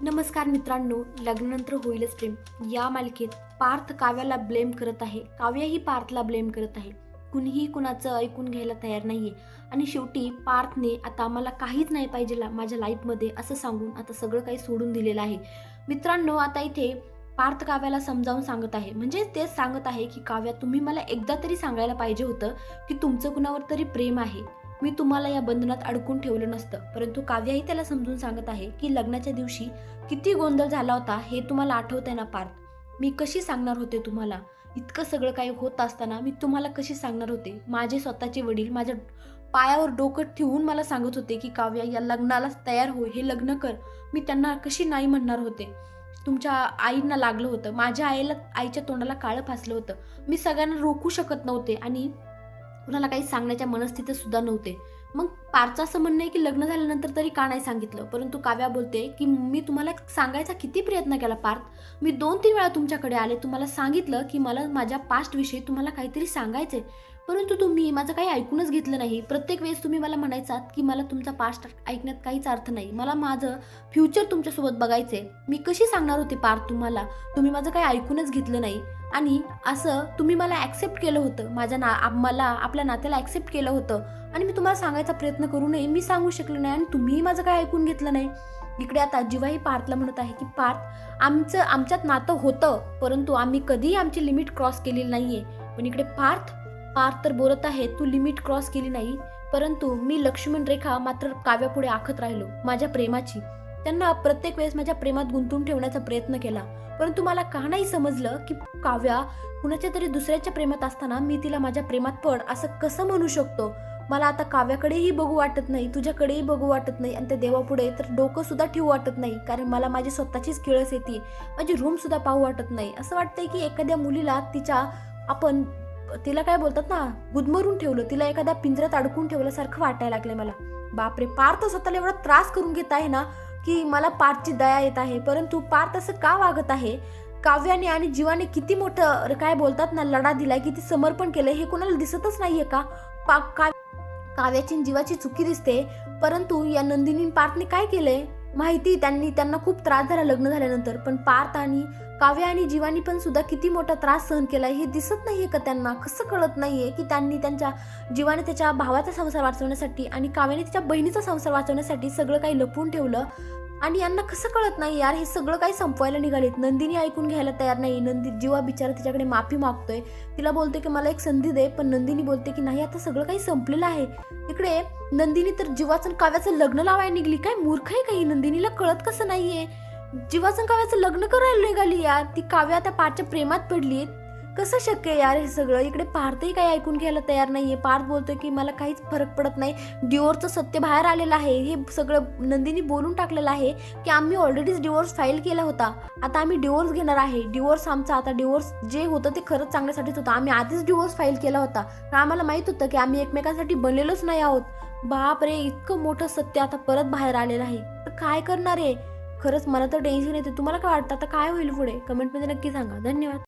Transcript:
नमस्कार मित्रांनो, लग्नानंतर होईलच प्रेम या मालिकेत पार्थ काव्याला ब्लेम करत आहे. काव्याही पार्थला ब्लेम करत आहे. कुणीही कुणाचं ऐकून घ्यायला तयार नाहीये आणि शेवटी पार्थने आता आम्हाला काहीच नाही पाहिजे माझ्या लाईफमध्ये असं सांगून आता सगळं काही सोडून दिलेलं आहे. मित्रांनो, आता इथे पार्थ काव्याला समजावून सांगत आहे, म्हणजे तेच सांगत आहे की काव्या, तुम्ही मला एकदा तरी सांगायला पाहिजे होतं की तुमचं कुणावर तरी प्रेम आहे. मी तुम्हाला या बंधनात अडकून ठेवलं नसतं. परंतु काव्याही त्याला समजून सांगत आहे की लग्नाच्या दिवशी किती गोंधळ झाला होता हे तुम्हाला आठवतंय ना पार्थ? मी कशी सांगणार होते तुम्हाला? इतकं सगळं काही होत असताना मी तुम्हाला कशी सांगणार होते? माझे स्वतःचे वडील माझ्या पायावर डोकं ठेवून मला सांगत होते की काव्या, या लग्नाला तयार हो, हे लग्न कर. मी त्यांना कशी नाही म्हणणार होते? तुमच्या आईंना लागलं होतं, माझ्या आईच्या तोंडाला काळं फासलं होतं. मी सगळ्यांना रोखू शकत नव्हते आणि कुणाला काही सांगण्याच्या मनस्थितीत सुद्धा नव्हते. मग पार्थचं असं म्हणणं आहे की लग्न झाल्यानंतर तरी का नाही सांगितलं? परंतु काव्या बोलते की मी तुम्हाला सांगायचा किती प्रयत्न केला पार्थ. मी 2-3 वेळा तुमच्याकडे आले, तुम्हाला सांगितलं की मला माझ्या पास्ट विषयी तुम्हाला काहीतरी सांगायचंय, परंतु तुम्ही माझं काही ऐकूनच घेतलं नाही. प्रत्येक वेळेस तुम्ही मला म्हणायचात की मला तुमचा पास्ट ऐकण्यात काहीच अर्थ नाही, मला माझं फ्युचर तुमच्यासोबत बघायचंय. मी कशी सांगणार होते पार्थ तुम्हाला? तुम्ही माझं काही ऐकूनच घेतलं नाही आणि असं तुम्ही मला ॲक्सेप्ट केलं होतं, मला आपल्या नात्याला ॲक्सेप्ट केलं होतं आणि मी तुम्हाला सांगायचा प्रयत्न करूनही मी सांगू शकले नाही आणि तुम्हीही माझं काय ऐकून घेतलं नाही. इकडे आता जीवाही पार्थला म्हणत आहे की पार्थ, आमच्यात नातं होतं, परंतु आम्ही कधीही आमची लिमिट क्रॉस केलेली नाहीये. पण इकडे पार्थ तर बोलत आहे, तू लिमिट क्रॉस केली नाही, परंतु मी लक्ष्मण रेखा मात्र काव्यापुढे आखत राहिलो माझ्या प्रेमाची. त्यांना प्रत्येक वेळेस माझ्या प्रेमात गुंतवून ठेवण्याचा प्रयत्न केला, परंतु मला का नाही समजलं की काव्या कुणाच्या तरी दुसऱ्याच्या प्रेमात असताना मी तिला माझ्या प्रेमात पड असं कसं म्हणू शकतो? मला आता काव्याकडेही बघू वाटत नाही, तुझ्याकडेही बघू वाटत नाही आणि त्या देवापुढे तर डोकं सुद्धा ठेवू वाटत नाही, कारण मला माझी स्वतःचीच किळस येते, माझी रूम सुद्धा पाहू वाटत नाही. असं वाटतंय की एखाद्या मुलीला तिला काय बोलतात ना, गुदमरून ठेवलं, तिला एखाद्या पिंजऱ्यात अडकून ठेवल्यासारखं वाटायला लागलंय मला. बापरे, पार्थ स्वतःला एवढा त्रास करून घेत आहे ना की मला पार्थची दया येत आहे. परंतु पार्थ असं का वागत आहे? काव्याने आणि जीवाने किती मोठं काय बोलतात ना लढा दिलाय, किती समर्पण केलंय, हे कोणाला दिसतच नाहीये का? काव्याची जीवाची चुकी दिसते, परंतु या नंदिनी पार्थने काय केलंय माहिती? त्यांना खूप त्रास झाला लग्न झाल्यानंतर, पण पार्थ आणि काव्या आणि जीवानी पण सुद्धा किती मोठा त्रास सहन केलाय हे दिसत नाहीये का त्यांना? कसं कळत नाहीये की त्यांनी त्यांच्या जीवाने त्याच्या भावाचा संसार वाचवण्यासाठी आणि काव्याने तिच्या बहिणीचा संसार वाचवण्यासाठी सगळं काही लपवून ठेवलं आणि यांना कसं कळत नाही यार? हे सगळं काही संपवायला निघालेत. नंदिनी ऐकून घ्यायला तयार नाही. जीवा बिचारा तिच्याकडे माफी मागतोय, तिला बोलते की मला एक संधी दे, पण नंदिनी बोलते की नाही, आता सगळं काही संपलेलं आहे. इकडे नंदिनी तर जीवाचं काव्याचं लग्न लावायला निघली. काय मूर्ख आहे काही? नंदिनीला कळत कसं नाहीये? जीवाचं काव्याचं लग्न करायला निघाली यार. ती काव्या आता पार्थच्या प्रेमात पडली. कसं शक्य यार हे सगळं? इकडे पार्थही काही ऐकून घ्यायला तयार नाहीये. पार्थ बोलतोय की मला काहीच फरक पडत नाही, डिवोर्सचं सत्य बाहेर आलेलं आहे. हे सगळं नंदिनी बोलून टाकलेलं आहे की आम्ही ऑलरेडीच डिवोर्स फाईल केला होता, आता आम्ही डिवोर्स घेणार आहे. डिवोर्स जे होतं ते खरंच चांगल्यासाठीच होतं. आम्ही आधीच डिवोर्स फाईल केला होता, कारण आम्हाला माहित होतं की आम्ही एकमेकांसाठी बनलेलोच नाही आहोत. बाप रे, इतकं मोठं सत्य आता परत बाहेर आलेलं आहे. तर काय करणार आहे? खरंच मला तर टेन्शन येते. तुम्हाला काय वाटतं आता काय होईल पुढे? कमेंटमध्ये नक्की सांगा. धन्यवाद.